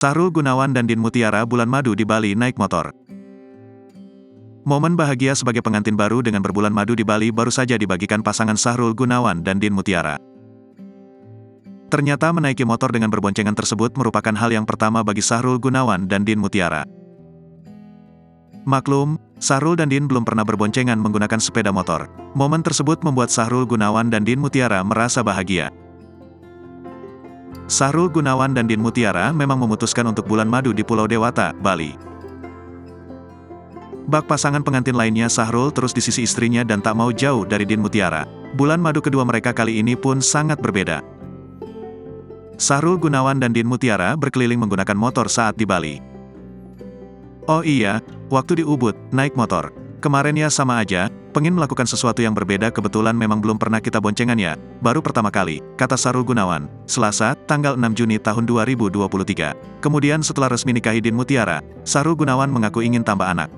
Sahrul Gunawan dan Din Mutiara bulan madu di Bali naik motor. Momen bahagia sebagai pengantin baru dengan berbulan madu di Bali baru saja dibagikan pasangan Sahrul Gunawan dan Din Mutiara. Ternyata menaiki motor dengan berboncengan tersebut merupakan hal yang pertama bagi Sahrul Gunawan dan Din Mutiara. Maklum, Sahrul dan Din belum pernah berboncengan menggunakan sepeda motor. Momen tersebut membuat Sahrul Gunawan dan Din Mutiara merasa bahagia. Sahrul Gunawan dan Din Mutiara memang memutuskan untuk bulan madu di Pulau Dewata, Bali. Bak pasangan pengantin lainnya Sahrul terus di sisi istrinya dan tak mau jauh dari Din Mutiara. Bulan madu kedua mereka kali ini pun sangat berbeda. Sahrul Gunawan dan Din Mutiara berkeliling menggunakan motor saat di Bali. Oh iya, waktu di Ubud, naik motor. Kemarin ya sama aja, pengen melakukan sesuatu yang berbeda kebetulan memang belum pernah kita boncengan ya, baru pertama kali, kata Sahrul Gunawan, Selasa, tanggal 6 Juni tahun 2023. Kemudian setelah resmi nikahi Din Mutiara, Sahrul Gunawan mengaku ingin tambah anak.